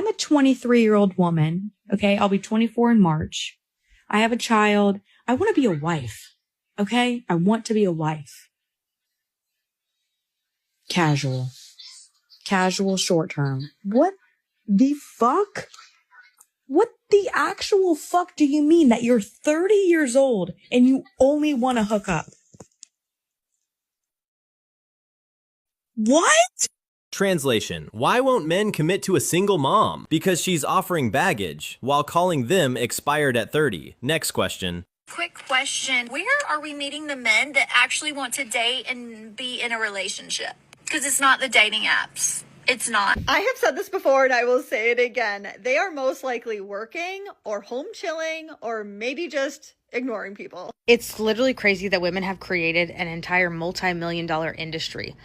I'm a 23-year-old woman. Okay. I'll be 24 in March. I have a child. I want to be a wife. Okay. I want to be a wife. Casual short term. What the fuck? What the actual fuck do you mean that you're 30 years old and you only want to hook up? What? Translation: why won't men commit to a single mom? Because she's offering baggage while calling them expired at 30. Next question. Quick question. Where are we meeting the men that actually want to date and be in a relationship? Because it's not the dating apps. It's not. I have said this before and I will say it again. They are most likely working or home chilling or maybe just ignoring people. It's literally crazy that women have created an entire multi-million-dollar industry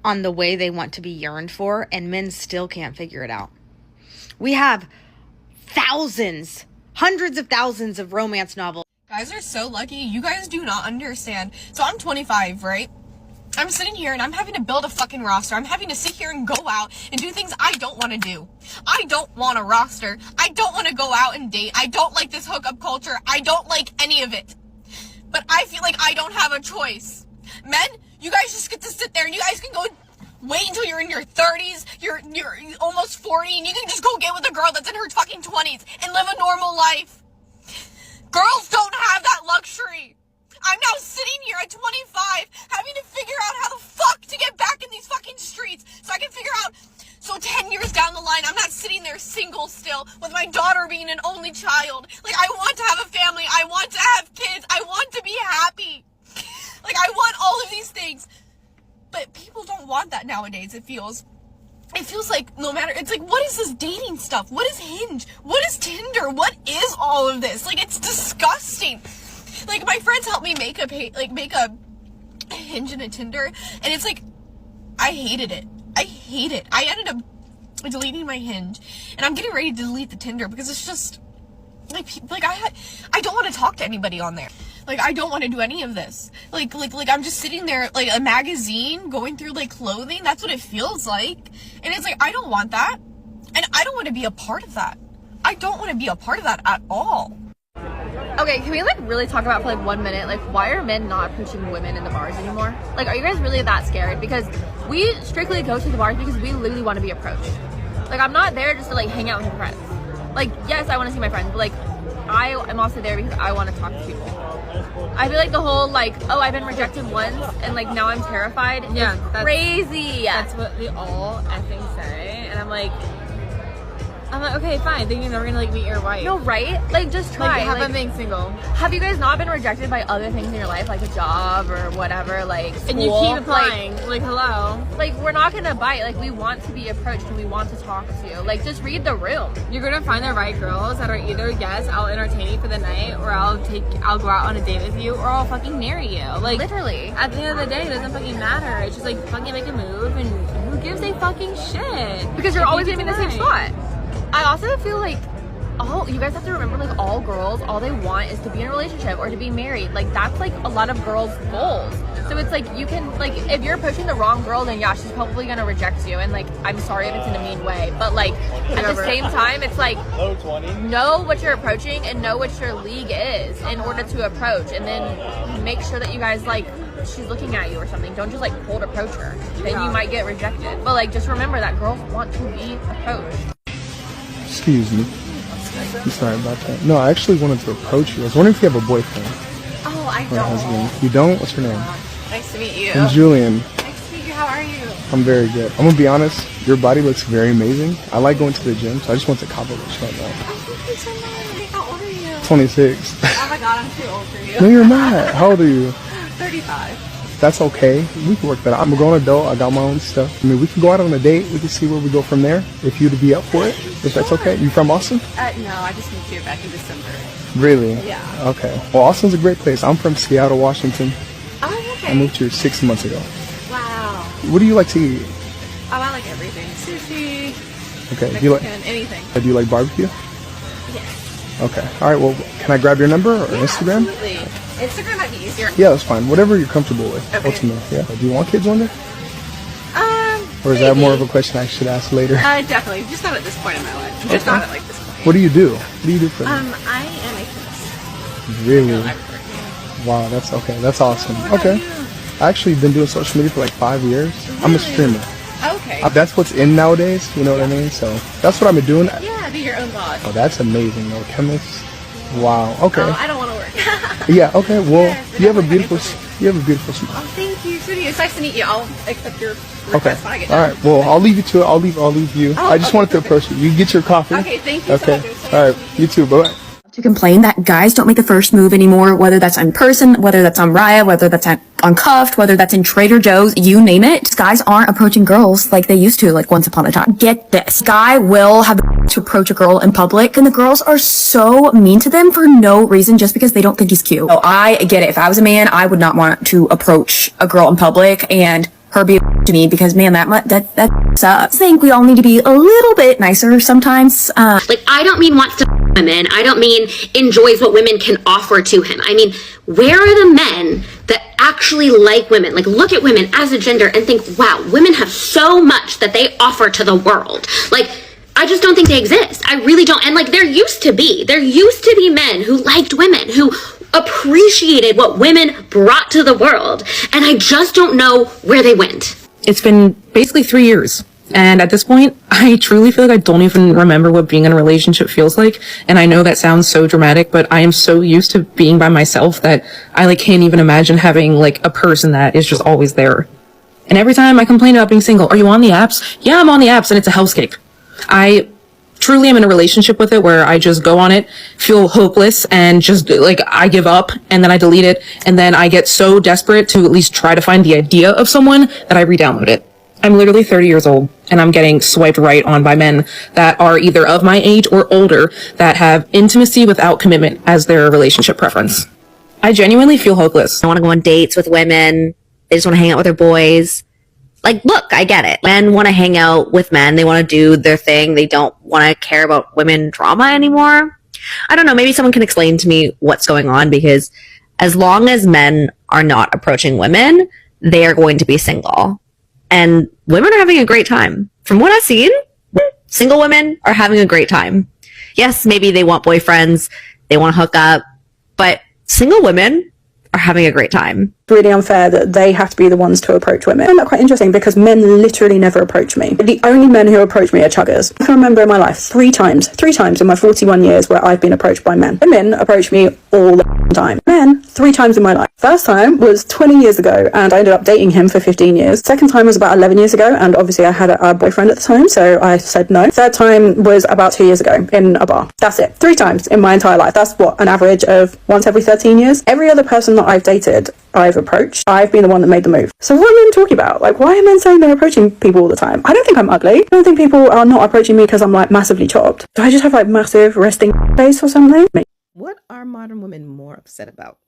on the way they want to be yearned for, and men still can't figure it out. We have thousands, hundreds of thousands of romance novels. Guys are so lucky. You guys do not understand. So I'm 25, right? I'm sitting here and I'm having to build a fucking roster. I'm having to sit here and go out and do things I don't want to do. I don't want a roster. I don't want to go out and date. I don't like this hookup culture. I don't like any of it. But I feel like I don't have a choice. Men, you guys just get to sit there and you guys can go wait until you're in your 30s, you're almost 40, and you can just go get with a girl that's in her fucking 20s and live a normal life. Girls don't have that luxury. I'm now sitting here at 25 having to figure out how the fuck to get back in these fucking streets so I can figure out, so 10 years down the line, I'm not sitting there single still with my daughter being an only child. Like, I want to have a family. I want to have kids. I want to be happy. Like, I want all of these things. But people don't want that nowadays, it feels like no matter, it's like, what is this dating stuff? What is Hinge? What is Tinder? What is all of this? Like, it's disgusting. Like, my friends helped me make a Hinge and a Tinder, and it's like, I hated it. I ended up deleting my Hinge, and I'm getting ready to delete the Tinder because it's just like I don't want to talk to anybody on there. Like, I don't want to do any of this. Like I'm just sitting there like a magazine going through like clothing. That's what it feels like, and it's like, I don't want that, and I don't want to be a part of that. I don't want to be a part of that at all. Okay, can we like really talk about for like 1 minute, like, why are men not approaching women in the bars anymore? Like, are you guys really that scared? Because we strictly go to the bars because we literally want to be approached. Like, I'm not there just to like hang out with my friends. Like, yes, I want to see my friends, but like, I am also there because I want to talk to people. I feel like the whole like, oh, I've been rejected once and like now I'm terrified. Yeah, that's crazy. That's what we all effing say, and I'm like, okay, fine. Then you're never gonna like meet your wife. No, right? Like, just try. Like, have them being single. Have you guys not been rejected by other things in your life, like a job or whatever, like school? And you keep applying. Like, hello. Like, we're not gonna bite. Like, we want to be approached and we want to talk to you. Like, just read the room. You're gonna find the right girls that are either, yes, I'll entertain you for the night, or I'll go out on a date with you, or I'll fucking marry you. Like, literally. At the end of the day, it doesn't fucking matter. It's just like, fucking make a move, and who gives a fucking shit? Because you're always gonna be in the same spot. I also feel like, you guys have to remember, like, all girls, all they want is to be in a relationship or to be married. Like, that's like a lot of girls' goals. So it's like, you can, like, if you're approaching the wrong girl, then yeah, she's probably gonna reject you. And like, I'm sorry if it's in a mean way, but like, at the same time, it's like, know what you're approaching and know what your league is in order to approach, and then make sure that you guys, like, she's looking at you or something. Don't just like cold approach her. Then you might get rejected. But like, just remember that girls want to be approached. Excuse me. I'm sorry about that. No, I actually wanted to approach you. I was wondering if you have a boyfriend. Oh, I or don't. husband. You don't? What's your name? Nice to meet you. I'm Julian. Nice to meet you. How are you? I'm very good. I'm gonna be honest. Your body looks very amazing. I like going to the gym, so I just want to compliment you on that. Oh, thank you so much. How old are you? 26. Oh my god, I'm too old for you. No, you're not. How old are you? 35. That's okay. We can work that out. I'm a grown adult. I got my own stuff. I mean, we can go out on a date. We can see where we go from there. If you'd be up for it, if that's okay. You from Austin? No, I just moved here back in December. Really? Yeah. Okay. Well, Austin's a great place. I'm from Seattle, Washington. Oh, okay. I moved here 6 months ago. Wow. What do you like to eat? Oh, I like everything. Sushi. Okay. Mexican, anything. Do you like barbecue? Yes. Okay. All right. Well, can I grab your number or Instagram? Absolutely. Instagram might be easier. Yeah, that's fine. Whatever you're comfortable with. Okay. Ultimately, yeah. Do you want kids one day? Or is that more of a question I should ask later? Definitely. Just not at this point in my life. Just not at like this point. What do you do? What do you do for them? I am a chemist. Really? Wow, that's okay. That's awesome. Okay. I actually been doing social media for like 5 years. I'm a streamer. Okay. That's what's in nowadays, you know what I mean? So that's what I've been doing. Yeah, be your own boss. Oh, that's amazing, though. Chemist. Wow. Okay. Oh, I don't want to work. Yeah. Okay. Well, Yes, you have a beautiful smile. Oh, thank you, sweetie. It's nice to meet you. I'll accept your Okay. request when I get All done. right. Well, I'll leave you to it. I'll leave you. Oh, I just okay, wanted to approach you. You get your coffee. Okay, thank you so Okay. much. It was so All nice right. You too. Bye. To complain that guys don't make the first move anymore, whether that's in person, whether that's on Raya, whether that's on Cuffed, whether that's in Trader Joe's, you name it. Guys aren't approaching girls like they used to, like once upon a time. Get this. Guy will have to approach a girl in public, and the girls are so mean to them for no reason, just because they don't think he's cute. So I get it. If I was a man, I would not want to approach a girl in public and her be to me, because man, that sucks. I think we all need to be a little bit nicer sometimes. Like, I don't mean wants to women. I don't mean enjoys what women can offer to him. I mean, where are the men that actually like women? Like, look at women as a gender and think, wow, women have so much that they offer to the world. Like, I just don't think they exist. I really don't. And like, there used to be men who liked women, who appreciated what women brought to the world. And I just don't know where they went. It's been basically 3 years. And at this point, I truly feel like I don't even remember what being in a relationship feels like. And I know that sounds so dramatic, but I am so used to being by myself that I like can't even imagine having like a person that is just always there. And every time I complain about being single, are you on the apps? Yeah, I'm on the apps, and it's a hellscape. I truly am in a relationship with it where I just go on it, feel hopeless, and just like I give up, and then I delete it, and then I get so desperate to at least try to find the idea of someone that I re-download it. I'm literally 30 years old, and I'm getting swiped right on by men that are either of my age or older that have intimacy without commitment as their relationship preference. I genuinely feel hopeless. I want to go on dates with women. They just want to hang out with their boys. Like, look, I get it. Men want to hang out with men. They want to do their thing. They don't want to care about women drama anymore. I don't know. Maybe someone can explain to me what's going on, because as long as men are not approaching women, they are going to be single. And women are having a great time. From what I've seen, single women are having a great time. Yes, maybe they want boyfriends, they want to hook up, but single women are having a great time. Really unfair that they have to be the ones to approach women. I find that quite interesting, because men literally never approach me. The only men who approach me are chuggers. I can remember in my life three times in my 41 years where I've been approached by men. Women approach me all the time. Men, 3 times in my life. First time was 20 years ago, and I ended up dating him for 15 years. Second time was about 11 years ago, and obviously I had a boyfriend at the time, so I said no. Third time was about 2 years ago in a bar. That's it. 3 times in my entire life. That's what, an average of once every 13 years. Every other person that I've dated, I've approached. I've been the one that made the move. So what are men talking about? Like, why are men saying they're approaching people all the time? I don't think I'm ugly. I don't think people are not approaching me because I'm like massively chopped. Do I just have like massive resting face or something? What are modern women more upset about?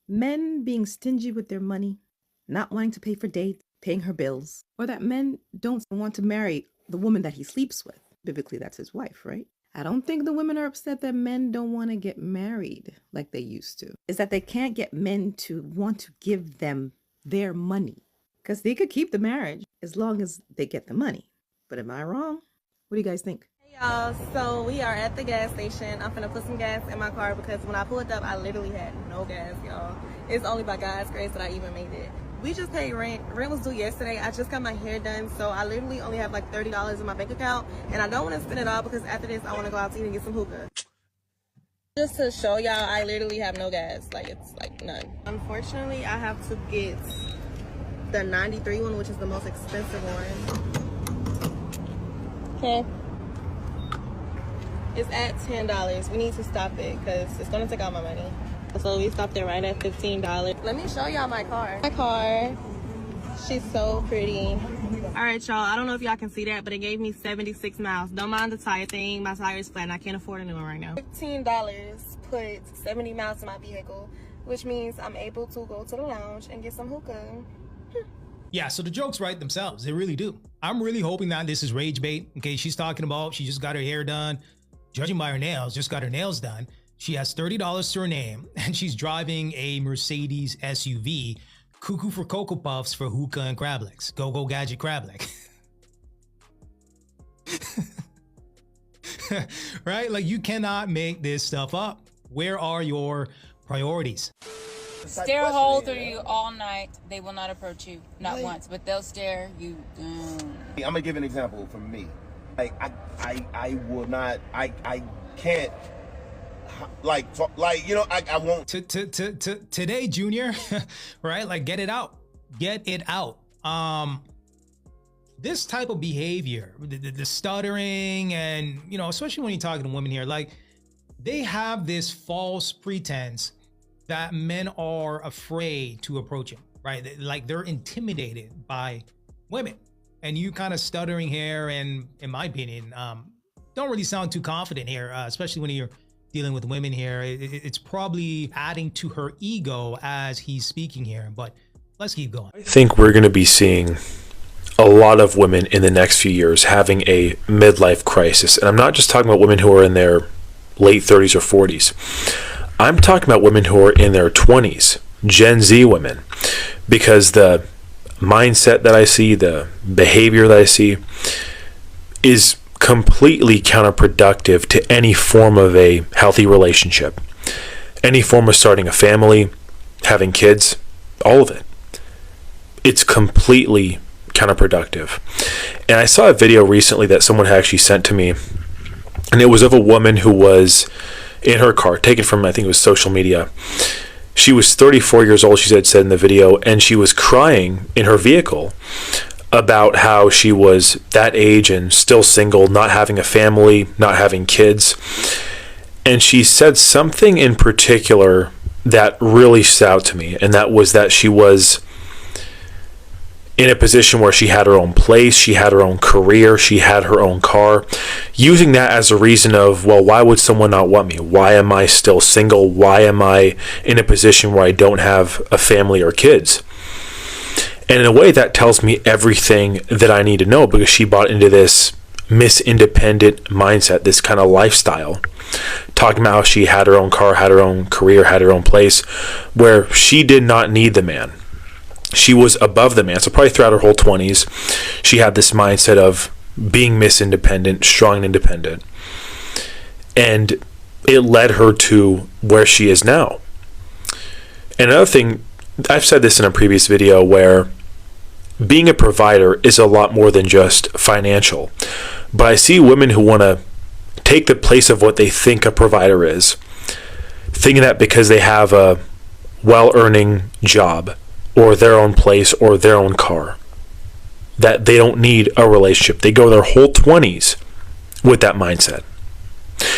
Men being stingy with their money, not wanting to pay for dates, paying her bills, or that men don't want to marry the woman that he sleeps with. Biblically, that's his wife, right? I don't think the women are upset that men don't want to get married like they used to. It's that they can't get men to want to give them their money, because they could keep the marriage as long as they get the money. But am I wrong? What do you guys think? Hey y'all, so we are at the gas station. I'm finna put some gas in my car because when I pulled up, I literally had no gas, y'all. It's only by God's grace that I even made it. We just paid rent. Rent was due yesterday. I just got my hair done, so I literally only have like $30 in my bank account, and I don't want to spend it all because after this, I want to go out to eat and get some hookah. Just to show y'all, I literally have no gas. Like, it's like none. Unfortunately, I have to get the 93 one, which is the most expensive one. Okay. It's at $10. We need to stop it because it's going to take all my money. So we stopped it right at $15. Let me show y'all my car. My car, she's so pretty. All right, y'all, I don't know if y'all can see that, but it gave me 76 miles. Don't mind the tire thing. My tire is flat and I can't afford a new one right now. $15 put 70 miles in my vehicle, which means I'm able to go to the lounge and get some hookah. Yeah, so the jokes write themselves. They really do. I'm really hoping that this is rage bait. Okay, she's talking about she just got her hair done. Judging by her nails, just got her nails done. She has $30 to her name, and she's driving a Mercedes SUV. Cuckoo for Cocoa Puffs for hookah and crab legs. Go gadget crab leg. Right? Like, you cannot make this stuff up. Where are your priorities? Stare a hole through you all night. They will not approach you, not once, but they'll stare you down. I'm gonna give an example from me. Like I will not. I can't. Like talk, like, you know, I won't. Today, Junior, right? Like, get it out. Get it out. This type of behavior, the stuttering, and, you know, especially when you're talking to women here, like, they have this false pretense that men are afraid to approach them, right? Like, they're intimidated by women. And you kind of stuttering here, and in my opinion, don't really sound too confident here, especially when you're dealing with women here. It's probably adding to her ego as he's speaking here, but let's keep going. I think we're going to be seeing a lot of women in the next few years having a midlife crisis. And I'm not just talking about women who are in their late 30s or 40s. I'm talking about women who are in their 20s, Gen Z women, because the mindset that I see, the behavior that I see is completely counterproductive to any form of a healthy relationship, any form of starting a family, having kids, all of it. It's completely counterproductive. And I saw a video recently that someone had actually sent to me, and it was of a woman who was in her car, taken from, I think it was social media. She was 34 years old, she said in the video, and she was crying in her vehicle about how she was that age and still single, not having a family, not having kids. And she said something in particular that really stood out to me, and that was that she was in a position where she had her own place, she had her own career, she had her own car, using that as a reason of, well, why would someone not want me? Why am I still single? Why am I in a position where I don't have a family or kids? And in a way, that tells me everything that I need to know, because she bought into this Miss Independent mindset, this kind of lifestyle, talking about how she had her own car, had her own career, had her own place, where she did not need the man. She was above the man. So probably throughout her whole 20s, she had this mindset of being Miss Independent, strong and independent. And it led her to where she is now. And another thing, I've said this in a previous video, where being a provider is a lot more than just financial. But I see women who want to take the place of what they think a provider is, thinking that because they have a well-earning job, or their own place, or their own car, that they don't need a relationship. They go their whole 20s with that mindset.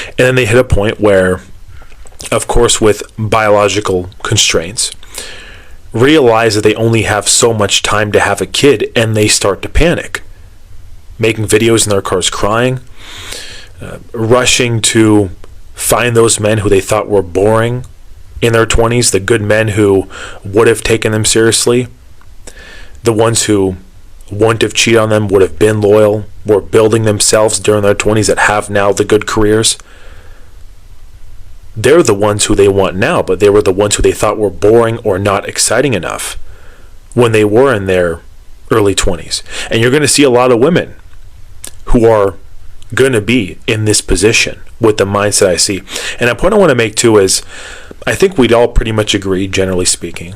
And then they hit a point where, of course, with biological constraints, realize that they only have so much time to have a kid, and they start to panic, making videos in their cars crying, rushing to find those men who they thought were boring in their 20s, the good men who would have taken them seriously, the ones who wouldn't have cheated on them, would have been loyal, were building themselves during their 20s, that have now the good careers. They're the ones who they want now, but they were the ones who they thought were boring or not exciting enough when they were in their early 20s. And you're going to see a lot of women who are going to be in this position with the mindset I see. And a point I want to make too is, I think we'd all pretty much agree, generally speaking,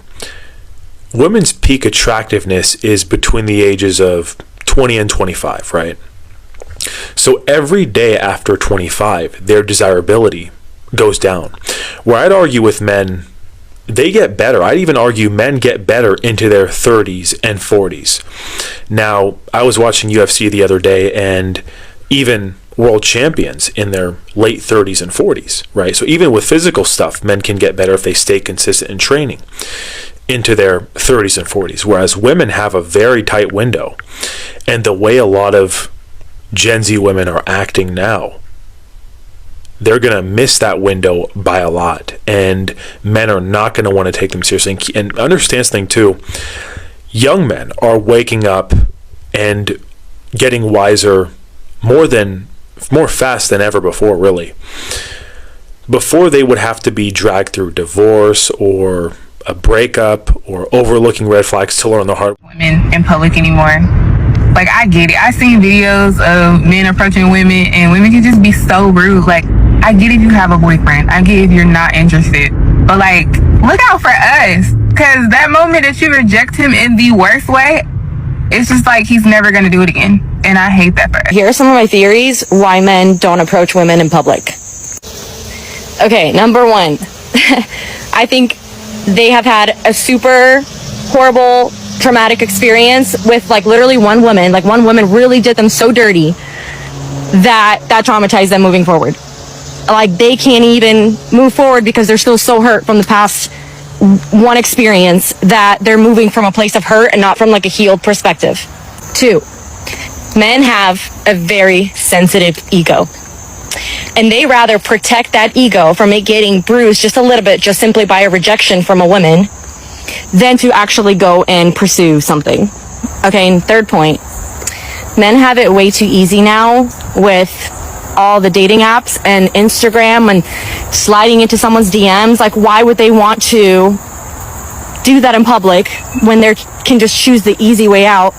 women's peak attractiveness is between the ages of 20 and 25, right? So every day after 25, their desirability goes down. Where I'd argue with men, they get better. I'd even argue men get better into their 30s and 40s. Now, I was watching UFC the other day, and even world champions in their late 30s and 40s, right? So even with physical stuff, men can get better if they stay consistent in training into their 30s and 40s, whereas women have a very tight window. And the way a lot of Gen Z women are acting now, they're going to miss that window by a lot, and men are not going to want to take them seriously. And understand something too, young men are waking up and getting wiser more fast than ever before, really. Before, they would have to be dragged through divorce or a breakup or overlooking red flags to learn the hard Women in public anymore. Like, I get it. I've seen videos of men approaching women, and women can just be so rude. Like, I get if you have a boyfriend. I get if you're not interested. But, like, look out for us. Because that moment that you reject him in the worst way, it's just like he's never going to do it again. And I hate that for us. Here are some of my theories why men don't approach women in public. Okay, number one, I think they have had a super horrible, traumatic experience with like literally one woman. Like one woman really did them so dirty that traumatized them moving forward. Like they can't even move forward because they're still so hurt from the past one experience that they're moving from a place of hurt and not from like a healed perspective. 2, men have a very sensitive ego. And they rather protect that ego from it getting bruised just a little bit, just simply by a rejection from a woman, than to actually go and pursue something. Okay, and 3rd point, men have it way too easy now with all the dating apps and Instagram and sliding into someone's DMs. Like, why would they want to do that in public when they can just choose the easy way out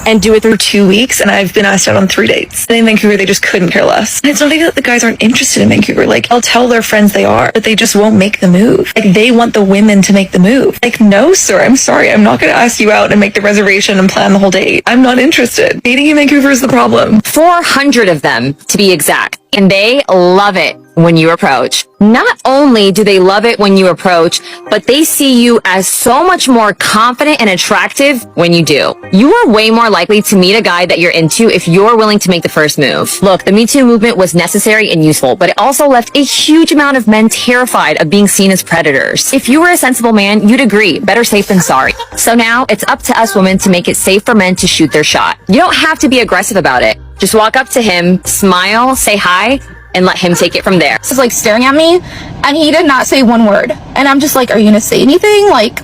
and do it through 2 weeks? And I've been asked out on 3 dates. And in Vancouver, they just couldn't care less. And it's not even that the guys aren't interested in Vancouver. Like, they'll tell their friends they are, but they just won't make the move. Like, they want the women to make the move. Like, no, sir, I'm sorry. I'm not going to ask you out and make the reservation and plan the whole date. I'm not interested. Dating in Vancouver is the problem. 400 of them, to be exact. And they love it when you approach. Not only do they love it when you approach, but they see you as so much more confident and attractive when you do. You are way more likely to meet a guy that you're into if you're willing to make the first move. Look, the Me Too movement was necessary and useful, but it also left a huge amount of men terrified of being seen as predators. If you were a sensible man, you'd agree, better safe than sorry. So now it's up to us women to make it safe for men to shoot their shot. You don't have to be aggressive about it. Just walk up to him, smile, say hi, and let him take it from there. He's like staring at me, and he did not say one word. And I'm just like, are you gonna say anything? Like,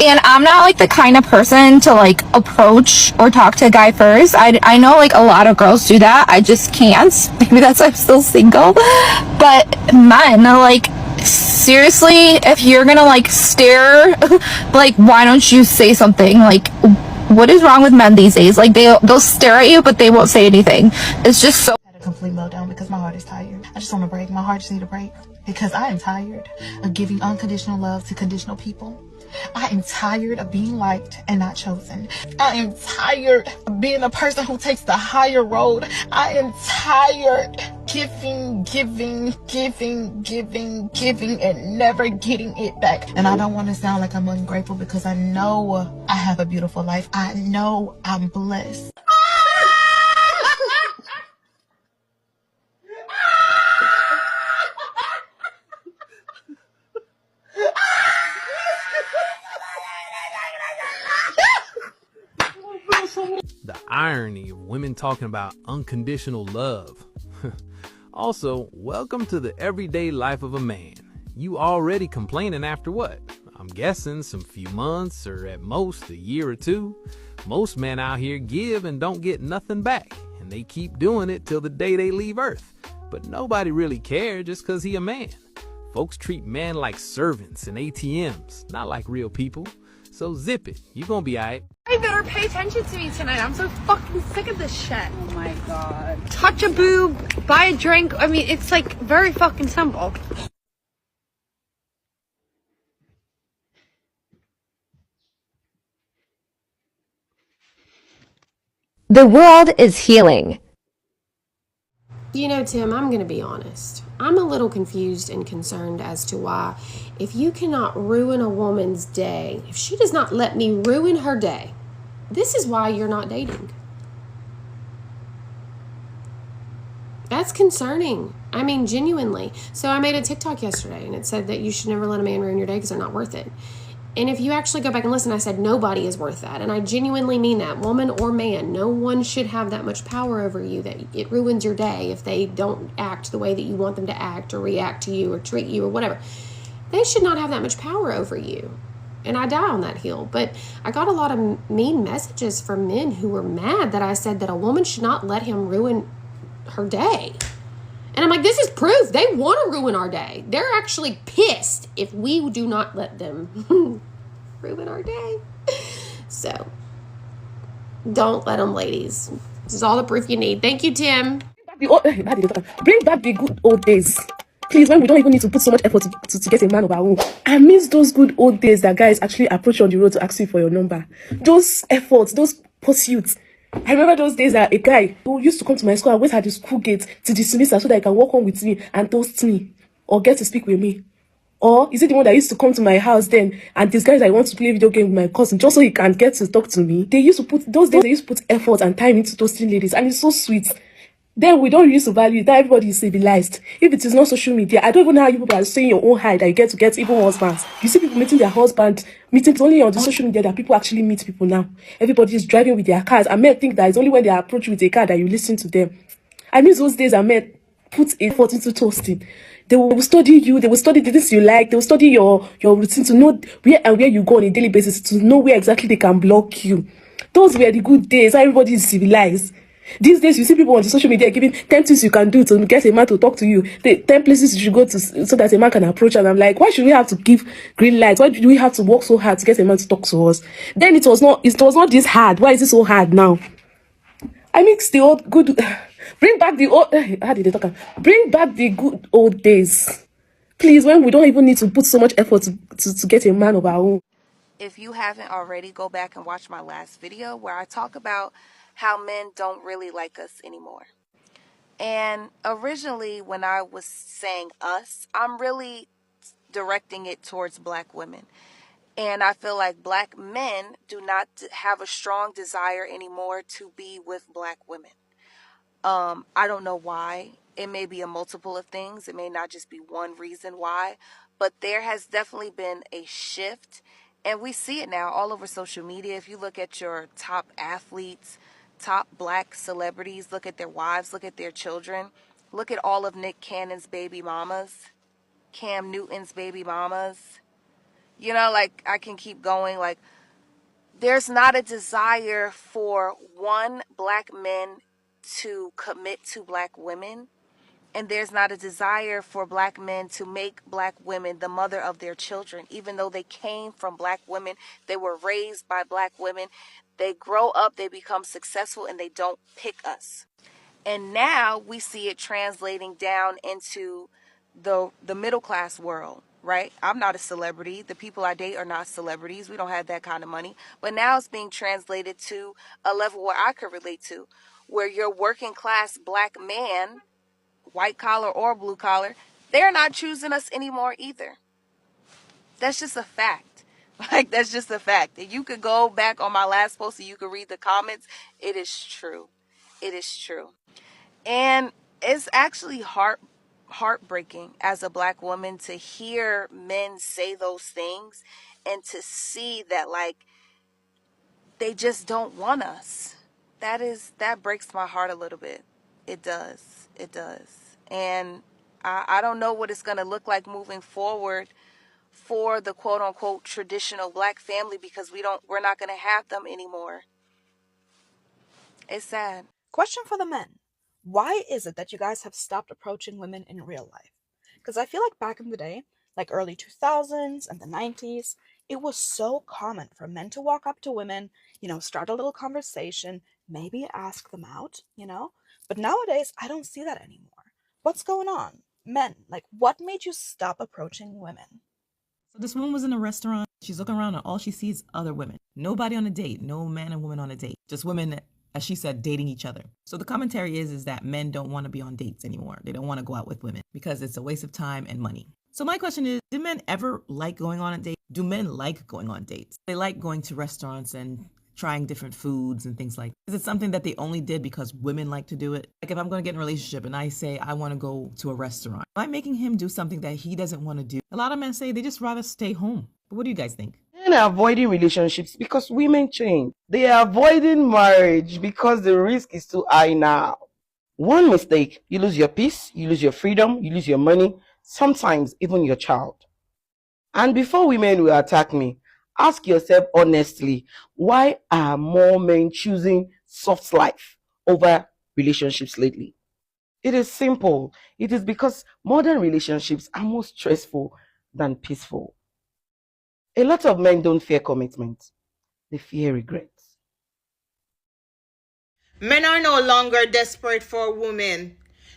and I'm not like the kind of person to like approach or talk to a guy first. I know like a lot of girls do that. I just can't. Maybe that's why I'm still single. But men, like, seriously, if you're gonna like stare, like, why don't you say something? Like, what is wrong with men these days? Like, they'll stare at you, but they won't say anything. It's just so. Complete meltdown because my heart is tired. I just want to break. My heart just need a break because I am tired of giving unconditional love to conditional people. I am tired of being liked and not chosen. I am tired of being a person who takes the higher road. I am tired giving and never getting it back. And I don't want to sound like I'm ungrateful because I know I have a beautiful life. I know I'm blessed. The irony of women talking about unconditional love. Also, welcome to the everyday life of a man. You already complaining after what? I'm guessing some few months or at most a year or 2. Most men out here give and don't get nothing back, and they keep doing it till the day they leave Earth. But nobody really cares just cause he a man. Folks treat men like servants and ATMs, not like real people. So zip it, you gonna be alright. You better pay attention to me tonight. I'm so fucking sick of this shit. Oh my god. Touch a boob, buy a drink. I mean, it's like very fucking simple. The world is healing. You know, Tim, I'm going to be honest. I'm a little confused and concerned as to why, if you cannot ruin a woman's day, if she does not let me ruin her day, this is why you're not dating. That's concerning. I mean, genuinely. So I made a TikTok yesterday, and it said that you should never let a man ruin your day because they're not worth it. And if you actually go back and listen, I said nobody is worth that. And I genuinely mean that, woman or man. No one should have that much power over you that it ruins your day if they don't act the way that you want them to act or react to you or treat you or whatever. They should not have that much power over you. And I die on that hill. But I got a lot of mean messages from men who were mad that I said that a woman should not let him ruin her day. And I'm like, this is proof. They want to ruin our day. They're actually pissed if we do not let them ruin our day. So, Don't let them, ladies. This is all the proof you need. Thank you, Tim. Bring back the good old days. Please, when we don't even need to put so much effort to get a man of our own. I miss those good old days that guys actually approach you on the road to ask you for your number. Those efforts, those pursuits. I remember those days that a guy who used to come to my school and wait at the school gate to dismiss her so that he can walk home with me and toast me or get to speak with me. Or is it the one that used to come to my house then and these guys that want to play video game with my cousin just so he can get to talk to me? They used to put effort and time into toasting ladies, and it's so sweet. Then we don't use to value it. That everybody is civilized. If it is not social media, I don't even know how you people are saying your own hide that you get even husbands. You see people meeting their husband, meeting only on the social media that people actually meet people now. Everybody is driving with their cars. And men think that it's only when they approach you with a car that you listen to them. I miss those days that men put effort into toasting. They will study you, they will study the things you like, they will study your routine to know where you go on a daily basis, to know where exactly they can block you. Those were the good days. Everybody is civilized. These days, you see people on the social media giving 10 things you can do to get a man to talk to you. 10 places you should go to so that a man can approach. And I'm like, why should we have to give green lights? Why do we have to work so hard to get a man to talk to us? Then it was not this hard. Why is it so hard now? I mix the old good. Bring back the old. How did they talk? Bring back the good old days, please. When we don't even need to put so much effort to get a man of our own. If you haven't already, go back and watch my last video where I talk about how men don't really like us anymore. And originally, when I was saying us, I'm really directing it towards black women. And I feel like black men do not have a strong desire anymore to be with black women. I don't know why. It may be a multiple of things. It may not just be one reason why. But there has definitely been a shift. And we see it now all over social media. If you look at your top athletes, top black celebrities, look at their wives, look at their children. Look at all of Nick Cannon's baby mamas, Cam Newton's baby mamas. You know, like, I can keep going. Like, there's not a desire for black men to commit to black women. And there's not a desire for black men to make black women the mother of their children. Even though they came from black women, they were raised by black women. They grow up, they become successful, and they don't pick us. And now we see it translating down into the middle class world, right? I'm not a celebrity. The people I date are not celebrities. We don't have that kind of money. But now it's being translated to a level where I could relate to, where your working class black man, white collar or blue collar, they're not choosing us anymore either. That's just a fact. Like, that's just a fact. And you could go back on my last post and you could read the comments. It is true. It is true. And it's actually heartbreaking as a black woman to hear men say those things and to see that, like, they just don't want us. That breaks my heart a little bit. It does. It does. And I don't know what it's going to look like moving forward for the quote unquote traditional black family, because we're not going to have them anymore. It's sad. Question for the men. Why is it that you guys have stopped approaching women in real life? Because I feel like back in the day, like early 2000s and the 90s, it was so common for men to walk up to women, start a little conversation, maybe ask them out, But nowadays, I don't see that anymore. What's going on? Men, like, what made you stop approaching women? So this woman was in a restaurant. She's looking around and all she sees other women. Nobody on a date. No man and woman on a date. Just women, as she said, dating each other. So the commentary is that men don't want to be on dates anymore. They don't want to go out with women because it's a waste of time and money. So my question is, do men ever like going on a date? Do men like going on dates? They like going to restaurants and trying different foods and things like that. Is it something that they only did because women like to do it? Like, if I'm going to get in a relationship and I say I want to go to a restaurant, am I making him do something that he doesn't want to do? A lot of men say they just rather stay home. But what do you guys think? Men are avoiding relationships because women change. They are avoiding marriage because the risk is too high now. One mistake, you lose your peace, you lose your freedom, you lose your money, sometimes even your child. And before women will attack me, ask yourself honestly, why are more men choosing soft life over relationships lately? It is simple. It is because modern relationships are more stressful than peaceful. A lot of men don't fear commitment. They fear regret. Men are no longer desperate for women.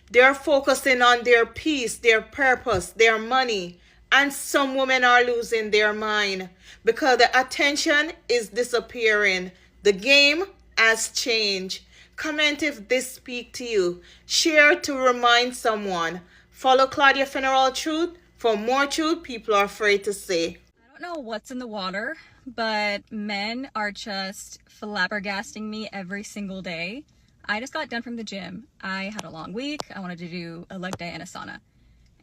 They're focusing on their peace, their purpose, their money. And some women are losing their mind because the attention is disappearing. The game has changed. Comment if this speaks to you. Share to remind someone. Follow Claudia Funeral Truth for more truth people are afraid to say. I don't know what's in the water, but men are just flabbergasting me every single day. I just got done from the gym. I had a long week. I wanted to do a leg day and a sauna.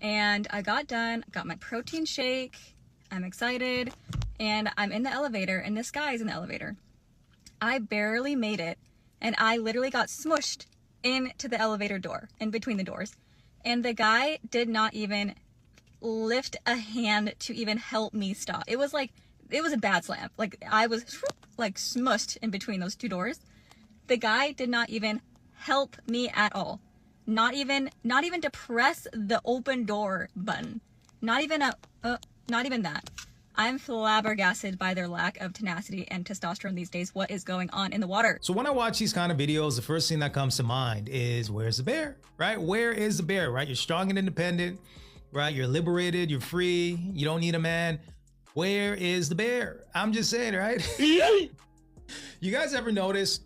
And I got done, got my protein shake. I'm excited. And I'm in the elevator, and this guy is in the elevator. I barely made it, and I literally got smushed into the elevator door, in between the doors. And the guy did not even lift a hand to even help me stop. It was a bad slam. Like, I was like smushed in between those two doors. The guy did not even help me at all. Not even to press the open door button. Not even that. I'm flabbergasted by their lack of tenacity and testosterone these days. What is going on in the water? So when I watch these kind of videos, the first thing that comes to mind is, where's the bear, right? Where is the bear, right? You're strong and independent, right? You're liberated, you're free, you don't need a man. Where is the bear? I'm just saying, right? You guys ever notice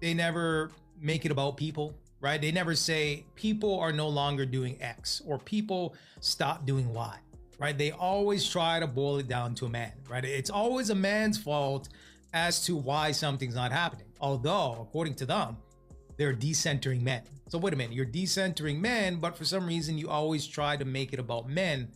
they never make it about people, right? They never say people are no longer doing X or people stop doing Y, right? They always try to boil it down to a man, right? It's always a man's fault as to why something's not happening. Although, according to them, they're decentering men. So wait a minute, you're decentering men, but for some reason you always try to make it about men,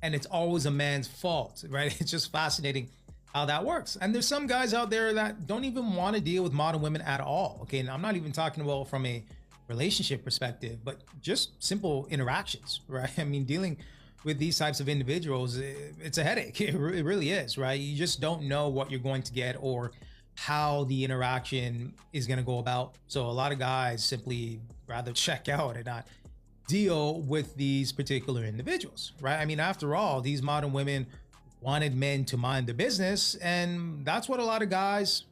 and it's always a man's fault, right? It's just fascinating how that works. And there's some guys out there that don't even want to deal with modern women at all. Okay, and I'm not even talking about from a relationship perspective, but just simple interactions, right? I mean, dealing with these types of individuals, it's a headache. It really is, right? You just don't know what you're going to get or how the interaction is going to go about. So a lot of guys simply rather check out and not deal with these particular individuals, right? I mean, after all, these modern women wanted men to mind their business, and that's what a lot of guys